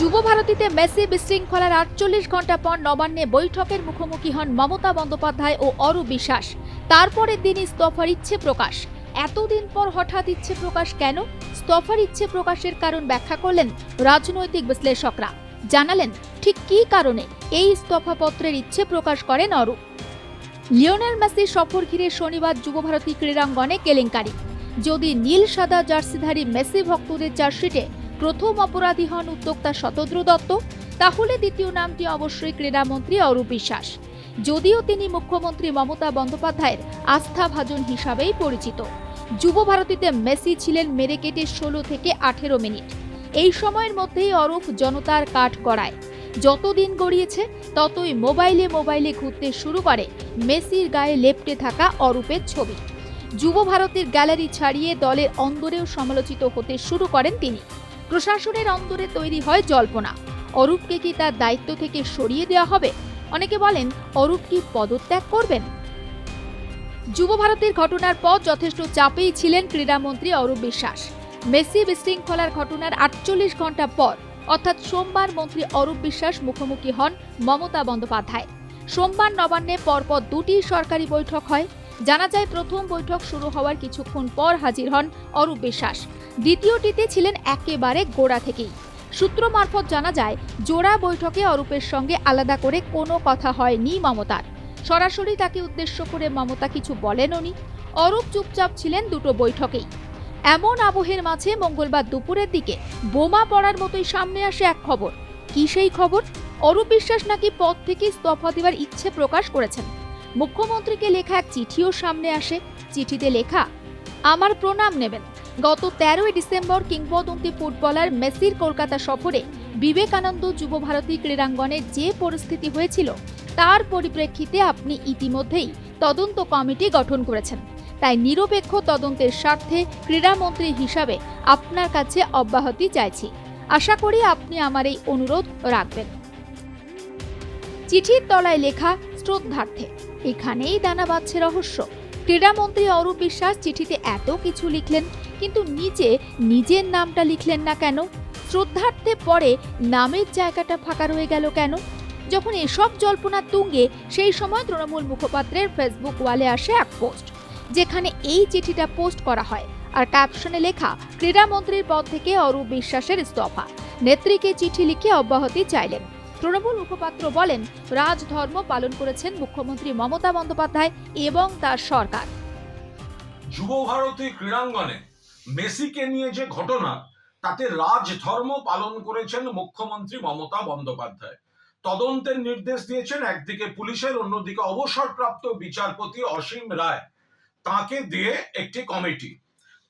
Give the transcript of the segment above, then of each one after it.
যুব ভারতীতে মেসি বিশৃঙ্খলার ৪৮ ঘন্টা পর নবান্নে বৈঠকের মুখোমুখি হন মমতা বন্দ্যোপাধ্যায় ও অরূপ বিশ্বাস। তারপরের দিন ইস্তফার ইচ্ছে প্রকাশ। এতদিন পর হঠাৎ ইচ্ছে প্রকাশ কেন? ইস্তফার ইচ্ছে প্রকাশের কারণ ব্যাখ্যা করলেন রাজনৈতিক বিশ্লেষকরা। জানালেন ঠিক কী কারণে এই ইস্তফাপত্রের ইচ্ছে প্রকাশ করেন অরূপ। লিওনেল মেসির সফর ঘিরে শনিবার যুবভারতী ক্রীড়াঙ্গনে কেলেঙ্কারি। যদি নীল সাদা জার্সিধারী মেসি ভক্তদের চার্জশিটে প্রথম অপরাধী হন উদ্যোক্তা শতদ্রু দত্ত, তাহলে দ্বিতীয় নামটি অবশ্যই ক্রীড়ামন্ত্রী অরূপ বিশ্বাস। যদিও তিনি মুখ্যমন্ত্রী মমতা বন্দ্যোপাধ্যায়ের আস্থাভাজন হিসাবেই পরিচিত। যুব ভারতীতে মেসি ছিলেন মেরে কেটে ১৬ থেকে ১৮ মিনিট। এই সময়ের মধ্যেই অরূপ জনতার কাঠ গড়ায়। যত দিন গড়িয়েছে ততই মোবাইলে ঘুরতে শুরু করে মেসির গায়ে লেপ্টে থাকা অরূপের ছবি। যুব ভারতীর গ্যালারি ছাড়িয়ে দলের অন্দরেও সমালোচিত হতে শুরু করেন তিনি। প্রশাসনের অন্দরে তৈরি হয় জল্পনা, অরূপকে কি তার দায়িত্ব থেকে সরিয়ে দেওয়া হবে? অনেকে বলেন অরূপ কি পদত্যাগ করবেন। যুব ভারতীর ঘটনার পর যথেষ্ট চাপেই ছিলেন ক্রীড়ামন্ত্রী অরূপ বিশ্বাস। মেসি বিশৃঙ্খলার ঘটনার ৪৮ ঘন্টা পর অর্থাৎ সোমবার মন্ত্রী অরূপ বিশ্বাস মুখোমুখি হন মমতা বন্দ্যোপাধ্যায়। সোমবার নবান্নে পরপর দুটি সরকারি বৈঠক হয়। জানা যায় প্রথম বৈঠক শুরু হওয়ার কিছুক্ষণ পর হাজির হন অরূপ বিশ্বাস। দ্বিতীয়টিতে ছিলেন একেবারে গোড়া থেকেই। সূত্র মারফত জানা যায় জোড়া বৈঠকে অরূপের সঙ্গে আলাদা করে কোনো কথা হয়নি মমতার। সরাসরি তাকে উদ্দেশ্য করে মমতা কিছু বলেননি। অরূপ চুপচাপ ছিলেন দুটো বৈঠকেই। এমন আবহের মাঝে মঙ্গলবার দুপুরের দিকে বোমা পড়ার মতোই সামনে আসে এক খবর। কি সেই খবর? অরূপ বিশ্বাস নাকি পদ থেকে ইস্তফা দেওয়ার ইচ্ছে প্রকাশ করেছেন। মুখ্যমন্ত্রীকে লেখা এক চিঠিও সামনে আসে। চিঠিতে লেখা, আমার প্রণাম নেবেন। গত ১৩ই ডিসেম্বর কিংবদন্তি ফুটবলার মেসির কলকাতা সফরে বিবেকানন্দ যুব ভারতী ক্রীড়াঙ্গনে যে পরিস্থিতি হয়েছিল তার পরিপ্রেক্ষিতে আপনি ইতিমধ্যেই তদন্ত কমিটি গঠন করেছেন। তাই নিরপেক্ষ তদন্তের স্বার্থে ক্রীড়ামন্ত্রী হিসাবে আপনার কাছে অব্যাহতি চাইছি। আশা করি আপনি আমার এই অনুরোধ রাখবেন। চিঠির তলায় লেখা শ্রদ্ধার্থে। এখানেই দানা বাঁধছে রহস্য। ক্রীড়ামন্ত্রী অরূপ বিশ্বাস চিঠিতে এত কিছু লিখলেন, কিন্তু নিজের নামটা লিখলেন না কেন? শ্রদ্ধার্থে পরে নামের জায়গাটা ফাঁকা রয়ে গেল কেন? যখন এসব জল্পনা তুঙ্গে সেই সময় তৃণমূল মুখপাত্রের ফেসবুক ওয়ালে আসে এক পোস্ট, যেখানে এই চিঠিটা পোস্ট করা হয় আর ক্যাপশনে লেখা ক্রীড়ামন্ত্রীর পদ থেকে অরূপ বিশ্বাসের ইস্তফা। নেত্রীকে চিঠি লিখে অব্যাহতি চাইলেন। তৃণমূল মুখপাত্র বলেন রাজধর্ম পালন করেছেন মুখ্যমন্ত্রী মমতা বন্দ্যোপাধ্যায় এবং তার সরকার। যুব ভারতী ক্রীড়াঙ্গনে মেসিকে নিয়ে যে ঘটনা, তাতে রাজধর্ম পালন করেছেন মুখ্যমন্ত্রী মমতা বন্দ্যোপাধ্যায়। তদন্তের নির্দেশ দিয়েছেন একদিকে পুলিশের, অন্যদিকে অবসরপ্রাপ্ত বিচারপতি অসীম রায়, তাকে দিয়ে একটি কমিটি।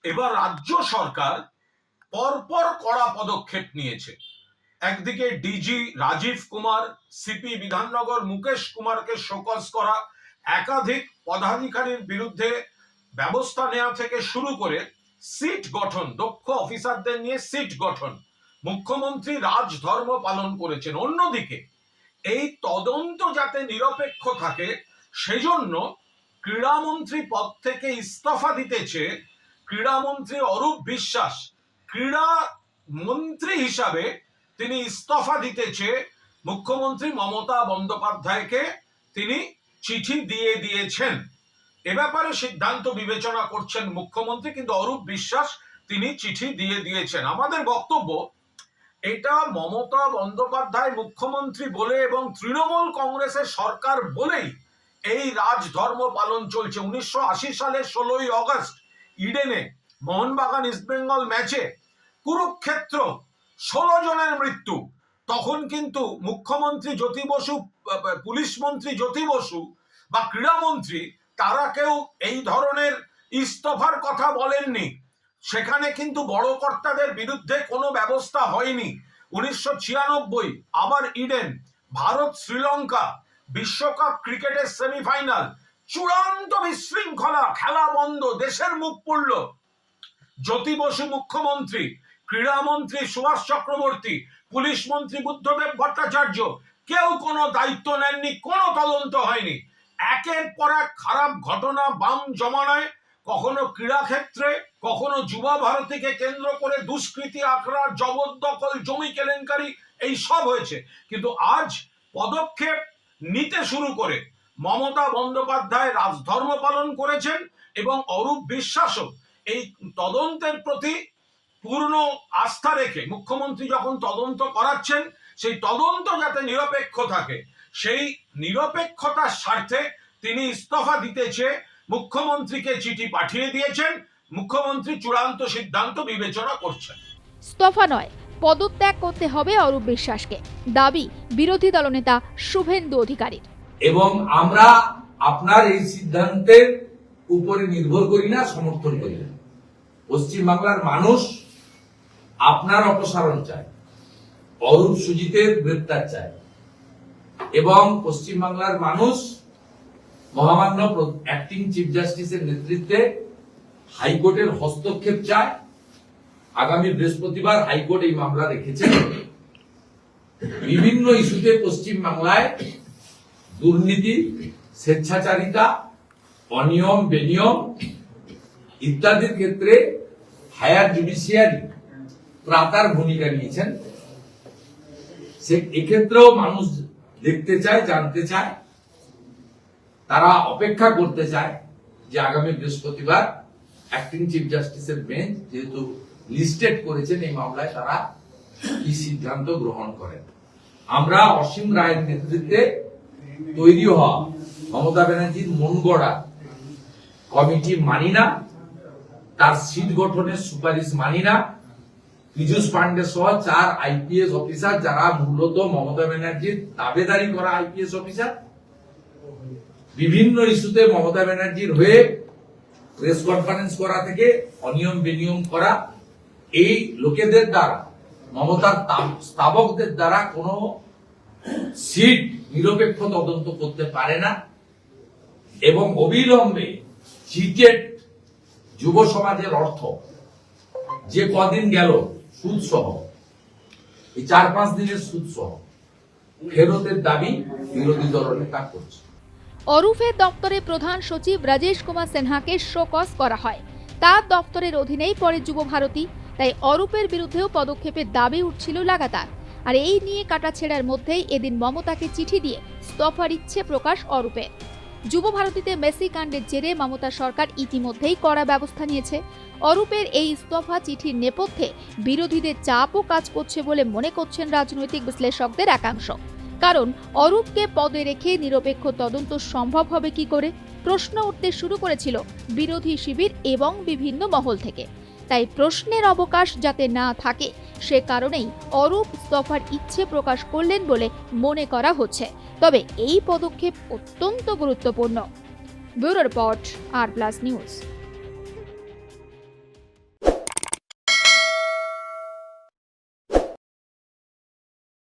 এবার রাজ্য সরকার পরপর কড়া পদক্ষেপ নিয়েছে। একদিকে ডিজি রাজীব কুমার, সিপি বিধাননগর মুকেশ কুমারকে শোকজ করা, একাধিক পদাধিকারীর বিরুদ্ধে ব্যবস্থা নেওয়া থেকে শুরু করে সিট গঠন, দক্ষ অফিসারদের নিয়ে সিট গঠন। মুখ্যমন্ত্রী রাজধর্ম পালন করেছেন। অন্যদিকে এই তদন্ত যাতে নিরপেক্ষ থাকে সেজন্য ক্রীড়ামন্ত্রী পদ থেকে ইস্তফা দিতেছে ক্রীড়ামন্ত্রী অরূপ বিশ্বাস। ক্রীড়া মন্ত্রী হিসাবে তিনি ইস্তফা দিতেছে মুখ্যমন্ত্রী মমতা বন্দ্যোপাধ্যায়কে তিনি চিঠি দিয়ে দিয়েছেন। এ ব্যাপারে সিদ্ধান্ত বিবেচনা করছেন মুখ্যমন্ত্রী, কিন্তু অরূপ বিশ্বাস তিনি চিঠি দিয়ে দিয়েছেন। আমাদের বক্তব্য, এটা মমতা বন্দ্যোপাধ্যায় মুখ্যমন্ত্রী বলে এবং তৃণমূল কংগ্রেসের সরকার বলেই এই রাজধর্ম পালন চলছে। ১৯৮০ সালের ১৬ই অগস্ট ইডেনে মোহনবাগান ইস্টবেঙ্গল ম্যাচে কুরুক্ষেত্র ১৬ জনের মৃত্যু। তখন কিন্তু মুখ্যমন্ত্রী জ্যোতি বসু, পুলিশ মন্ত্রী জ্যোতি বসু বা ক্রীড়ামন্ত্রী তারা কেউ এই ধরনের ইস্তফার কথা বলেননি। সেখানে কিন্তু বড় কর্তাদের বিরুদ্ধে কোনো ব্যবস্থা হয়নি। ১৯৯৬ আবার ইডেন, ভারত শ্রীলঙ্কা বিশ্বকাপ ক্রিকেটের সেমিফাইনাল, চূড়ান্ত বিশৃঙ্খলা, খেলা বন্ধ, দেশের মুখ পুড়ল। জ্যোতি বসু মুখ্যমন্ত্রী, ক্রীড়ামন্ত্রী সুভাষ চক্রবর্তী, পুলিশ মন্ত্রী বুদ্ধদেব ভট্টাচার্য কেউ কোনো দায়িত্ব নেননি, কোনো তদন্ত হয়নি। একের পর এক খারাপ ঘটনা বাম জমানায় কখনো ক্রীড়াক্ষেত্রে, কখনো যুবা ভারতীকে কেন্দ্র করে দুষ্কৃতি আখড়া, জবরদখল, জমি কেলেঙ্কারি এই সব হয়েছে। কিন্তু আজ পদক্ষেপ নিতে শুরু করে মমতা বন্দ্যোপাধ্যায় রাজধর্ম পালন করেছেন এবং অরূপ বিশ্বাসও এই তদন্তের প্রতি পূর্ণ আস্থা রেখে মুখ্যমন্ত্রী যখন তদন্ত করাচ্ছেন, সেই তদন্ত যাতে নিরপেক্ষ থাকে, সেই নিরপেক্ষতার স্বার্থে তিনি ইস্তফা দিতে চেয়ে মুখ্যমন্ত্রীকে চিঠি পাঠিয়ে দিয়েছেন। মুখ্যমন্ত্রী চূড়ান্ত সিদ্ধান্ত বিবেচনা করছেন। ইস্তফা নয়, পদত্যাগ করতে হবে অরূপ বিশ্বাসকে, দাবি বিরোধী দলনেতা শুভেন্দু অধিকারীর। এবং আমরা আপনার এই সিদ্ধান্তের উপরে নির্ভর করি না, সমর্থন করি না। পশ্চিমবাংলার মানুষ আপনার অপসারণ চায়, অরূপ সুজিতের গ্রেপ্তার চায় এবং পশ্চিমবাংলার মানুষ মহামান্য অ্যাক্টিং চিফ জাস্টিসের নেতৃত্বে হাইকোর্টের হস্তক্ষেপ চায়। আগামী বৃহস্পতিবার হাইকোর্ট এই মামলা রেখেছে। বিভিন্ন ইস্যুতে পশ্চিমবাংলায় দুর্নীতি, স্বেচ্ছাচারিতা, অনিয়ম বেনিয়ম ইত্যাদির ক্ষেত্রে হায়ার জুডিশিয়ারি ত্রাতার ভূমিকা নিয়েছেন। এক্ষেত্রেও মানুষ দেখতে চায়, জানতে চায়, তারা অপেক্ষা করতে চায় যে আগামী বৃহস্পতিবার অ্যাক্টিং চিফ জাস্টিসের বেঞ্চ যেহেতু লিস্টেড করেছেন এই মামলায়, তারা কি সিদ্ধান্ত গ্রহণ করেন। আমরা অসীম রায়ের নেতৃত্বে তৈরি হওয়া মমতা ব্যানার্জির মন গড়া কমিটি মানি না, তার সিট গঠনের সুপারিশ মানি না। পীযূষ পান্ডে সহ 4 আইপিএস অফিসার, যারা মূলত মমতা ব্যানার্জির দাবেদারি করা আইপিএস অফিসার, বিভিন্ন ইস্যুতে মমতা ব্যানার্জির হয়ে প্রেস কনফারেন্স করা থেকে অনিয়ম বেনিয়ম করা, এই লোকেদের দ্বারা, মমতার স্তাবকদের দ্বারা কোনো সিট নিরপেক্ষ তদন্ত করতে পারে না এবং অবিলম্বে চিটেড যুব সমাজের অর্থ যে কদিন গেল সুদ সহ, এই 4-5 দিনের সুদ সহ ফেরতের দাবি বিরোধী দলনেতা করছে। অরূপের দপ্তরে প্রধান সচিব রাজেশ কুমার সিনহাকে শোকজ করা হয়। তার দপ্তরের অধীনেই পড়ে যুব ভারতী, তাই অরূপের বিরুদ্ধেও পদক্ষেপের দাবি উঠছিল লাগাতার। আর এই নিয়ে কাটাছেড়ার মধ্যেই এদিন মমতাকে চিঠি দিয়ে ইস্তফার ইচ্ছে প্রকাশ অরূপের। যুব ভারতীতে মেসি কাণ্ডের জেরে মমতা সরকার ইতিমধ্যেই কড়া ব্যবস্থা নিয়েছে। অরূপের এই ইস্তফা চিঠির নেপথ্যে বিরোধীদের চাপও কাজ করছে বলে মনে করছেন রাজনৈতিক বিশ্লেষকদের একাংশ। কারণ অরূপকে পদে রেখে নিরপেক্ষ তদন্ত সম্ভব হবে কি করে, প্রশ্ন উঠতে শুরু করেছিল বিরোধী শিবির এবং বিভিন্ন মহল থেকে। তাই প্রশ্নের অবকাশ যাতে না থাকে, সে কারণেই অরূপ ইস্তফার ইচ্ছে প্রকাশ করলেন বলে মনে করা হচ্ছে। তবে এই পদক্ষেপ অত্যন্ত গুরুত্বপূর্ণ। ব্যুরো রিপোর্ট, আর প্লাস নিউজ।